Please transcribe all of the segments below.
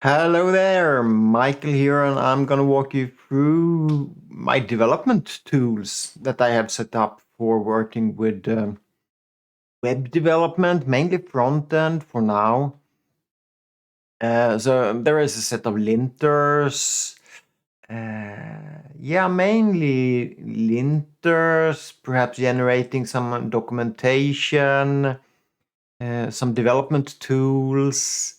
Hello there, Michael here, and I'm going to walk you through my development tools that I have set up for working with web development, mainly front end for now. So there is a set of linters. Yeah, mainly linters, perhaps generating some documentation, some development tools,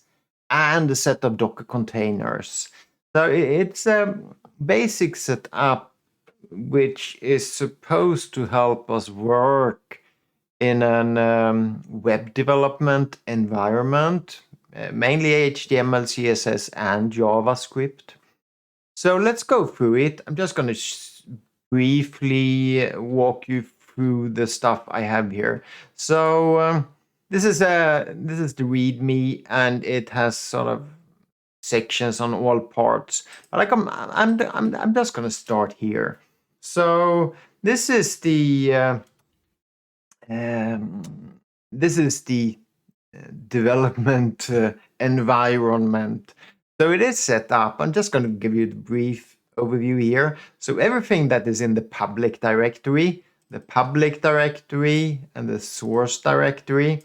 and a set of Docker containers. So it's a basic setup which is supposed to help us work in a web development environment, mainly HTML, CSS, and JavaScript. So let's go through it. I'm just going to briefly walk you through the stuff I have here. So this is the README, and it has sort of sections on all parts. But like I'm just going to start here. So this is the um, development environment. So it is set up. I'm just going to give you the brief overview here. So everything that is in the public directory and the source directory,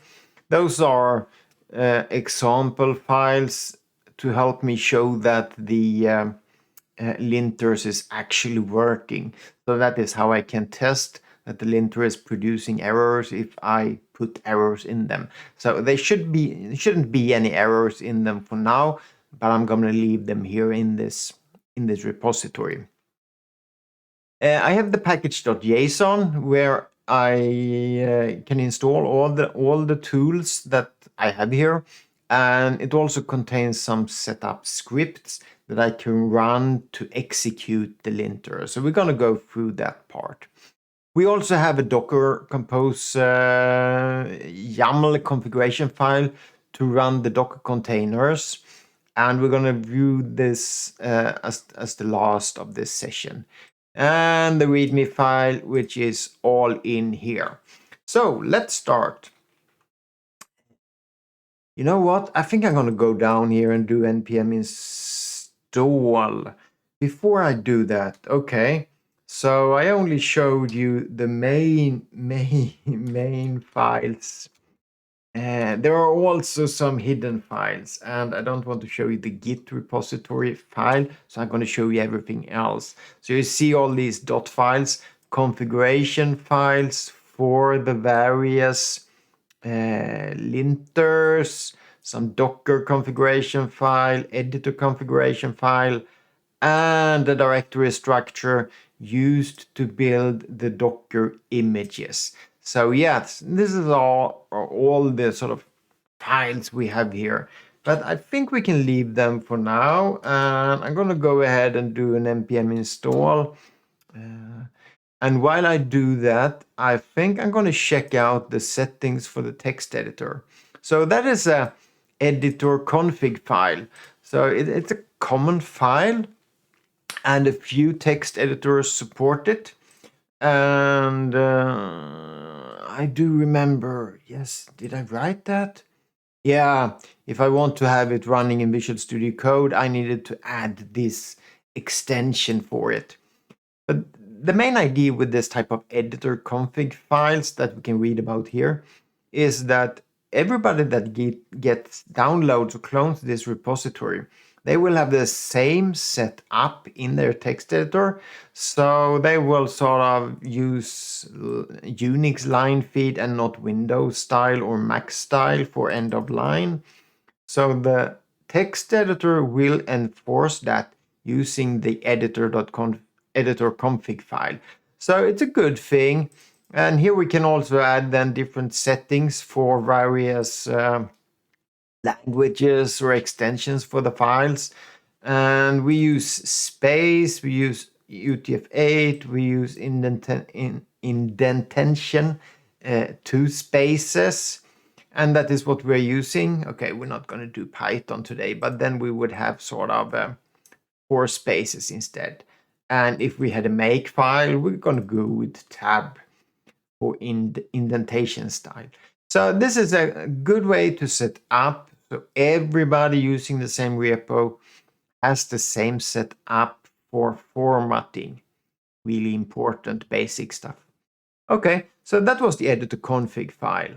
those are example files to help me show that the linters is actually working. So that is how I can test that the linter is producing errors if I put errors in them. So there shouldn't be any errors in them for now, but I'm going to leave them here in this repository. I have the package.json where I can install all the tools that I have here, and it also contains some setup scripts that I can run to execute the linter. So we're going to go through that part. We also have a Docker Compose YAML configuration file to run the Docker containers, and we're going to view this as the last of this session. And the README file, which is all in here. So let's start. You know what? I think I'm going to go down here and do npm install. Before I do that, okay. So I only showed you the main files. There are also some hidden files, and I don't want to show you the Git repository file, so I'm going to show you everything else. So you see all these dot files, configuration files for the various linters, some Docker configuration file, editor configuration file, and the directory structure used to build the Docker images. So yes, this is all the sort of files we have here. But I think we can leave them for now. And I'm going to go ahead and do an npm install. And while I do that, I think I'm going to check out the settings for the text editor. So that is a editor config file. So it's a common file, and a few text editors support it. And I do remember, yes, did I write that? Yeah, if I want to have it running in Visual Studio Code, I needed to add this extension for it. But the main idea with this type of editor config files that we can read about here is that everybody that gets downloads or clones this repository, they will have the same setup in their text editor. So they will sort of use Unix line feed and not Windows style or Mac style for end of line. So the text editor will enforce that using the editor config file. So it's a good thing. And here we can also add then different settings for various languages or extensions for the files. And we use space, we use UTF-8, we use indentation, 2 spaces. And that is what we're using. Okay, we're not going to do Python today, but then we would have sort of 4 spaces instead. And if we had a make file, we're going to go with tab for indentation style. So this is a good way to set up. So So everybody using the same repo has the same setup for formatting. Really important basic stuff. Okay, so that was the editor config file.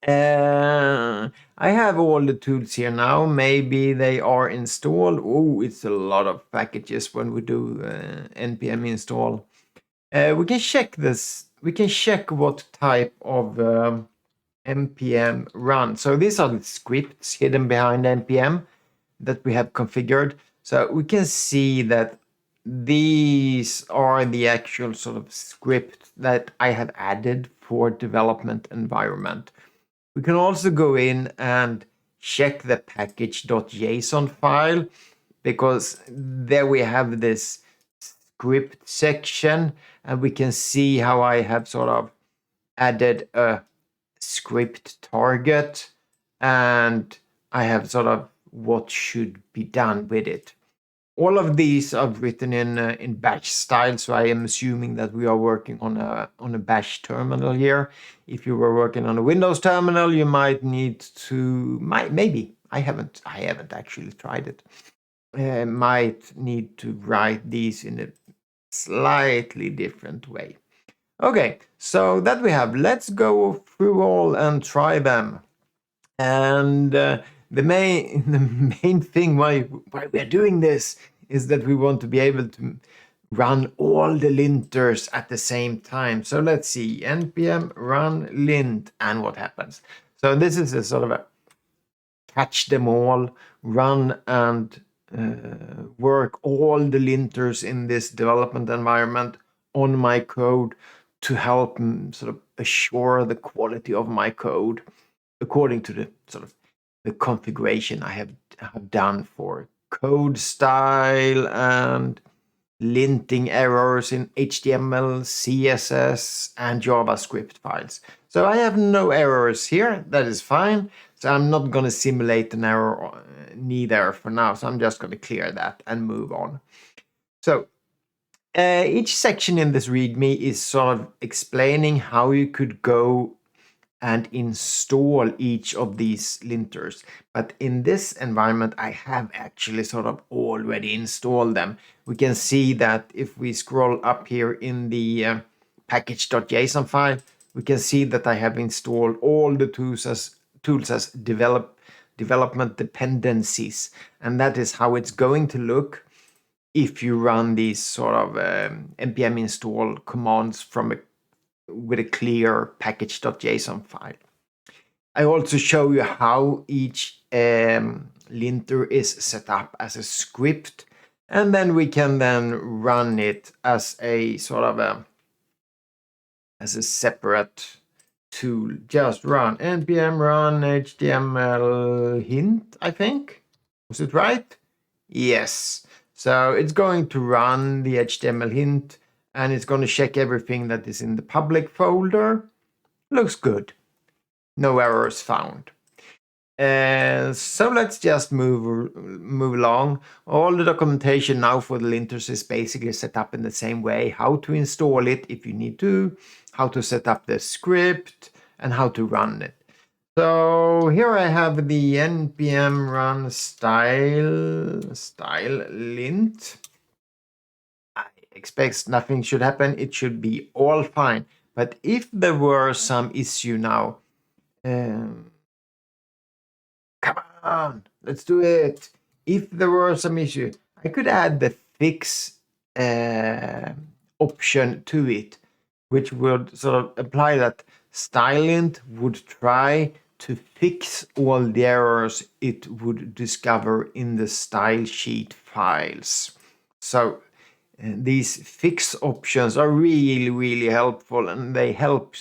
I have all the tools here now. Maybe they are installed. Oh, it's a lot of packages when we do npm install. We can check this. We can check what type of npm run. So these are the scripts hidden behind npm that we have configured. So we can see that these are the actual sort of script that I have added for development environment. We can also go in and check the package.json file, because there we have this script section, and we can see how I have sort of added a script target, and I have sort of what should be done with it. All of these are written in bash style, so I am assuming that we are working on a bash terminal here. If you were working on a Windows terminal, you might need to maybe I haven't actually tried it. Might need to write these in a slightly different way. Okay, so that we have. Let's go through all and try them. And the main thing why we are doing this is that we want to be able to run all the linters at the same time. So let's see, npm run lint, and what happens. So this is a sort of a catch them all, run and work all the linters in this development environment on my code to help sort of assure the quality of my code according to the sort of the configuration I have done for code style and linting errors in HTML, CSS, and JavaScript files. So I have no errors here. That is fine. So I'm not going to simulate an error neither for now. So I'm just going to clear that and move on. So each section in this README is sort of explaining how you could go and install each of these linters. But in this environment, I have actually sort of already installed them. We can see that if we scroll up here in the package.json file, we can see that I have installed all the tools as development dependencies. And that is how it's going to look if you run these sort of npm install commands with a clear package.json file. I also show you how each linter is set up as a script, and then we can then run it as a sort of as a separate tool. Just run npm run html hint, I think. Was it right? Yes. So it's going to run the HTML hint, and it's going to check everything that is in the public folder. Looks good. No errors found. So let's just move along. All the documentation now for the linters is basically set up in the same way. How to install it if you need to, how to set up the script, and how to run it. So here I have the npm run style lint. I expect nothing should happen. It should be all fine. But if there were some issue now, come on, let's do it. If there were some issue, I could add the fix option to it, which would sort of apply that stylint would try to fix all the errors it would discover in the style sheet files. So these fix options are really helpful, and they help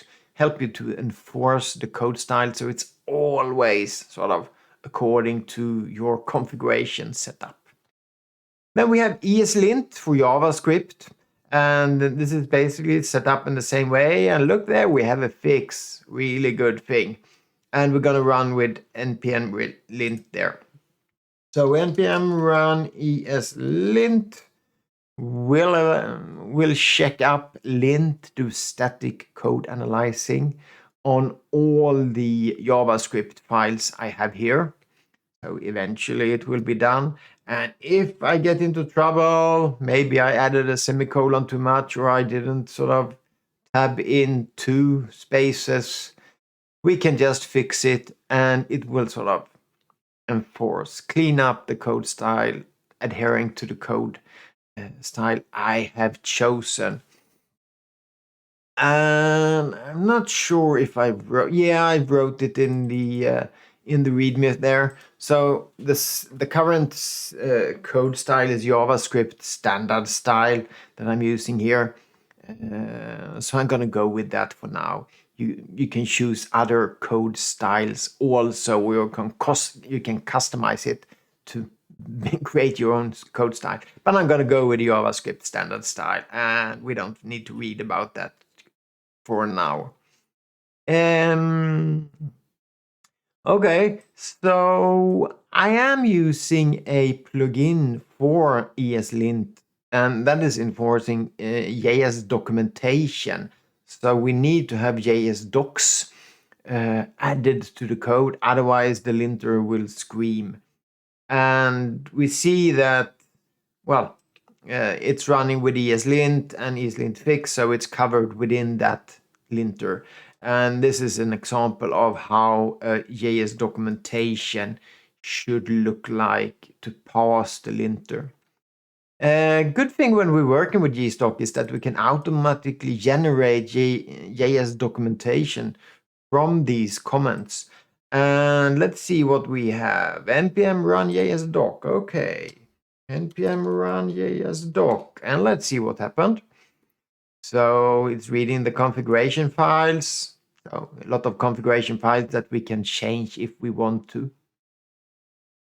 you to enforce the code style, so it's always sort of according to your configuration setup. Then we have ESLint for JavaScript, and this is basically set up in the same way. And look there, we have a fix, really good thing. And we're going to run with npm lint there. So npm run ESLint will check up lint, do static code analyzing on all the JavaScript files I have here. So eventually it will be done. And if I get into trouble, maybe I added a semicolon too much, or I didn't sort of tab in two spaces, we can just fix it and it will sort of clean up the code style, adhering to the code style I have chosen. And I'm not sure if I wrote. Yeah, I wrote it in the README there. So the current code style is JavaScript standard style that I'm using here. So I'm gonna go with that for now. You can choose other code styles also, or you can customize it to create your own code style. But I'm gonna go with the JavaScript standard style, and we don't need to read about that for now. Okay, so I am using a plugin for ESLint, and that is enforcing JS documentation. So we need to have JS docs added to the code, otherwise the linter will scream. And we see that, well, it's running with ESLint and ESLint fix, so it's covered within that linter. And this is an example of how JS documentation should look like to pass the linter. Good thing when we're working with GStock is that we can automatically generate JS documentation from these comments. And let's see what we have. npm run JS doc. Okay. npm run JS doc. And let's see what happened. So it's reading the configuration files. So a lot of configuration files that we can change if we want to.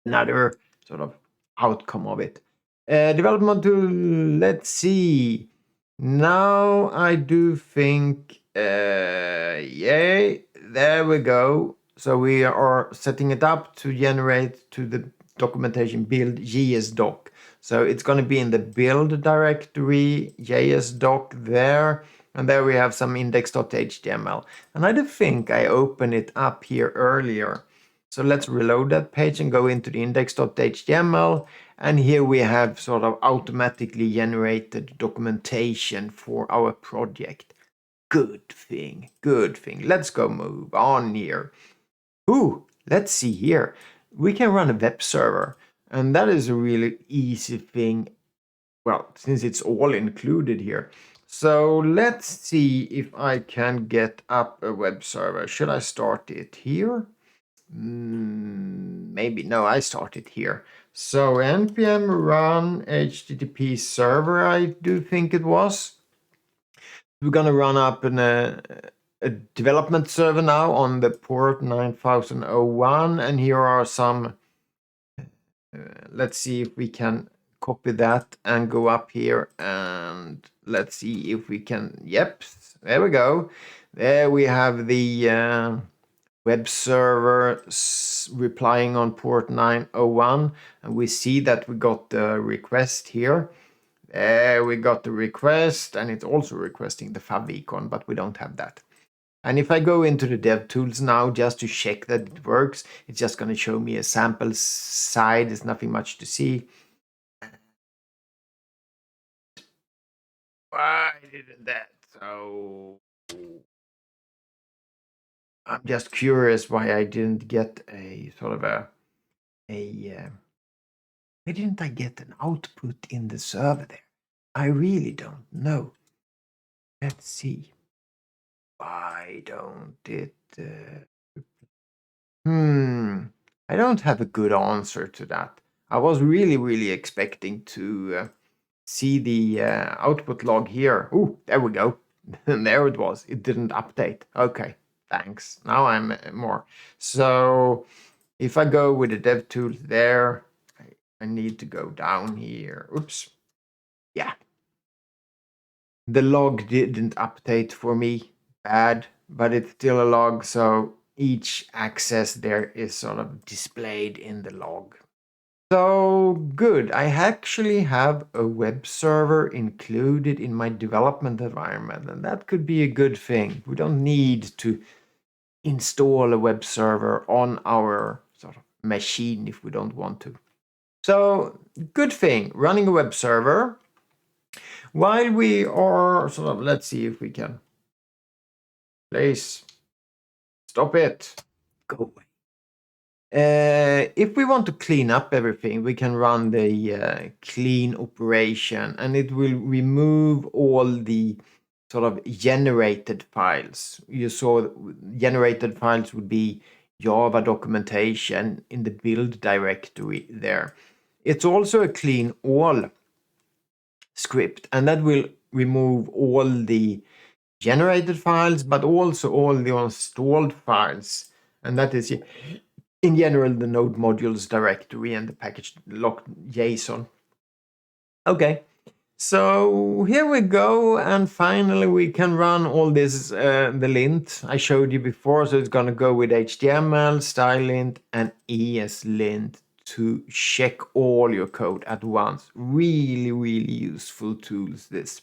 Another sort of outcome of it. Development tool, let's see. Now I do think, yay, there we go. So we are setting it up to generate to the documentation build JS doc. So it's going to be in the build directory, JS doc there. And there we have some index.html. And I do think I opened it up here earlier. So let's reload that page and go into the index.html. And here we have sort of automatically generated documentation for our project. Good thing, good thing. Let's go move on here. Ooh, let's see here. We can run a web server. And that is a really easy thing. Well, since it's all included here. So let's see if I can get up a web server. Should I start it here? Maybe. No, I started here. So npm run http server, I do think it was. We're gonna run up a development server now on the port 9001, and here are some. Let's see if we can copy that and go up here, and let's see if we can. Yep, there we go. There we have the web server replying on port 901, and we see that we got the request here. There we got the request, and it's also requesting the favicon, but we don't have that. And if I go into the dev tools now just to check that it works, it's just going to show me a sample side. There's nothing much to see. Why didn't that? So I'm just curious why I didn't get a sort of why didn't I get an output in the server there? I really don't know. Let's see. Why don't it? I don't have a good answer to that. I was really expecting to see the output log here. Oh, there we go. And there it was. It didn't update. Okay, thanks. Now I'm more. So if I go with the dev tool there, I need to go down here. Oops. Yeah. The log didn't update for me. Bad, but it's still a log, so each access there is sort of displayed in the log. So good. I actually have a web server included in my development environment, and that could be a good thing. We don't need to install a web server on our sort of machine if we don't want to. So good thing, running a web server. While we are sort of, let's see if we can, please stop it, go away. If we want to clean up everything, we can run the clean operation, and it will remove all the sort of generated files. You saw generated files would be Java documentation in the build directory there. It's also a clean all script, and that will remove all the generated files, but also all the installed files. And that is in general the node modules directory and the package locked JSON. Okay, so here we go, and finally we can run all this, the lint I showed you before. So it's gonna go with HTML, stylelint, and ESLint to check all your code at once. Really, really useful tools, this.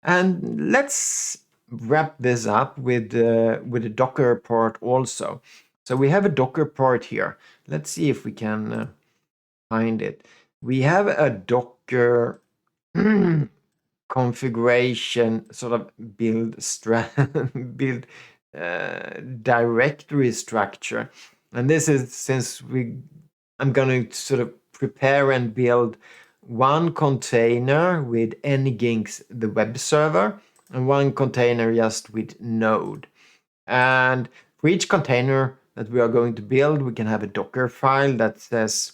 And let's wrap this up with a Docker part also. So we have a Docker part here. Let's see if we can find it. We have a Docker configuration sort of build directory structure, and this is since I'm going to sort of prepare and build one container with Nginx, the web server, and one container just with Node. And for each container that we are going to build, we can have a Docker file that says,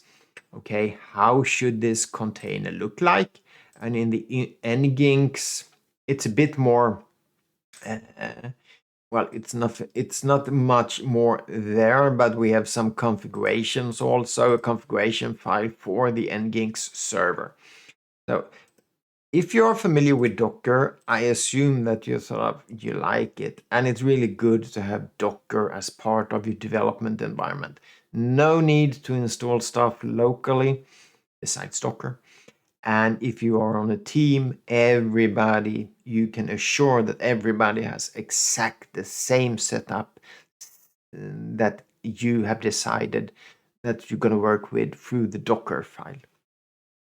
okay, how should this container look like? And in the Nginx, it's a bit more, well, it's not much more there, but we have some configurations also, a configuration file for the Nginx server. So if you're familiar with Docker, I assume that you like it, and it's really good to have Docker as part of your development environment. No need to install stuff locally besides Docker. And if you are on a team, you can assure that everybody has exact the same setup that you have decided that you're going to work with through the Docker file.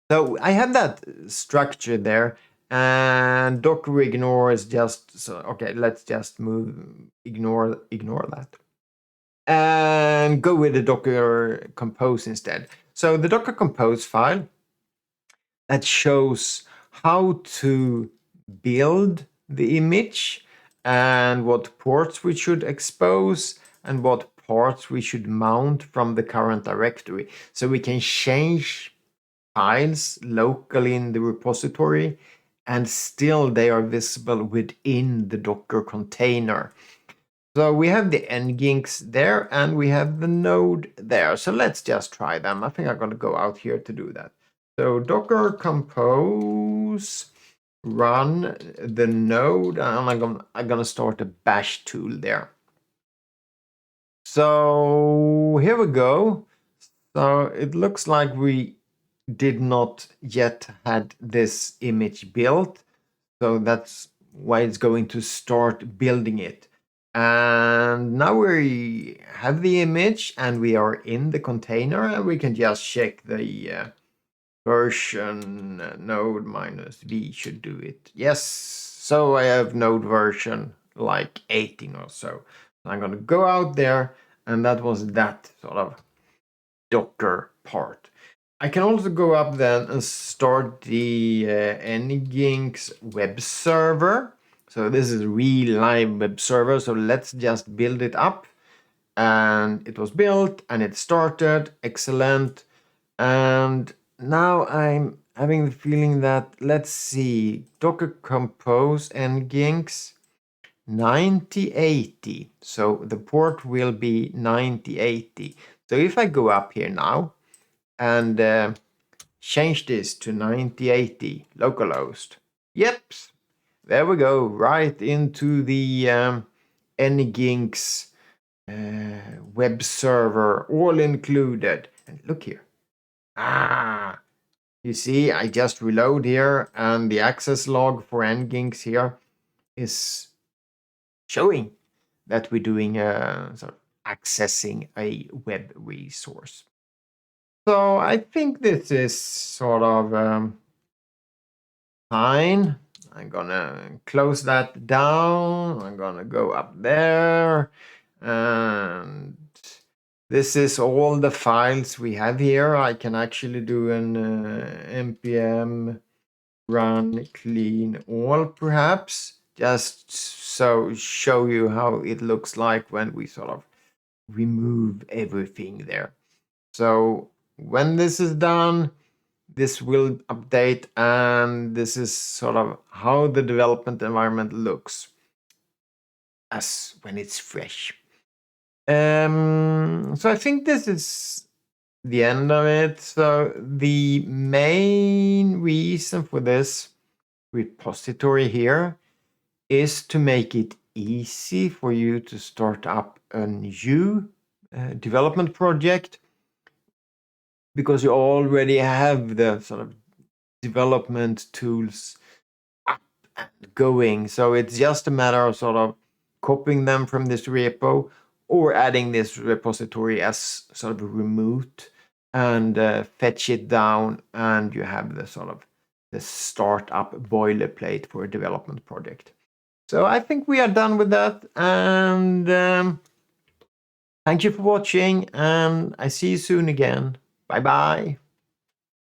So I have that structure there, and Docker ignore is just, so okay, let's just ignore that. And go with the Docker compose instead. So the Docker compose file that shows how to build the image and what ports we should expose and what parts we should mount from the current directory. So we can change files locally in the repository, and still they are visible within the Docker container. So we have the Nginx there, and we have the node there. So let's just try them. I think I'm going to go out here to do that. So Docker compose, run the node, and I'm gonna start a bash tool there. So here we go. So it looks like we did not yet had this image built. So that's why it's going to start building it. And now we have the image and we are in the container, and we can just check the version node -v should do it. Yes, so I have node version like 18 or so. I'm going to go out there, and that was that sort of Docker part. I can also go up then and start the Nginx web server. So this is a real live web server. So let's just build it up. And it was built and it started. Excellent. And now I'm having the feeling that, let's see, Docker compose Nginx 9080. So the port will be 9080. So if I go up here now and change this to 9080 localhost. Yep, there we go, right into the Nginx web server, all included. And look here. You see, I just reload here, and the access log for Nginx here is showing. that we're doing sort of accessing a web resource. So I think this is sort of fine. I'm gonna close that down. I'm gonna go up there, and this is all the files we have here. I can actually do an npm run clean all, perhaps, just so show you how it looks like when we sort of remove everything there. So when this is done, this will update, and this is sort of how the development environment looks as when it's fresh. So I think this is the end of it. So the main reason for this repository here is to make it easy for you to start up a new development project, because you already have the sort of development tools up and going. So it's just a matter of sort of copying them from this repo or adding this repository as sort of a remote and fetch it down, and you have the sort of the startup boilerplate for a development project. So I think we are done with that, and thank you for watching, and I see you soon again. Bye bye.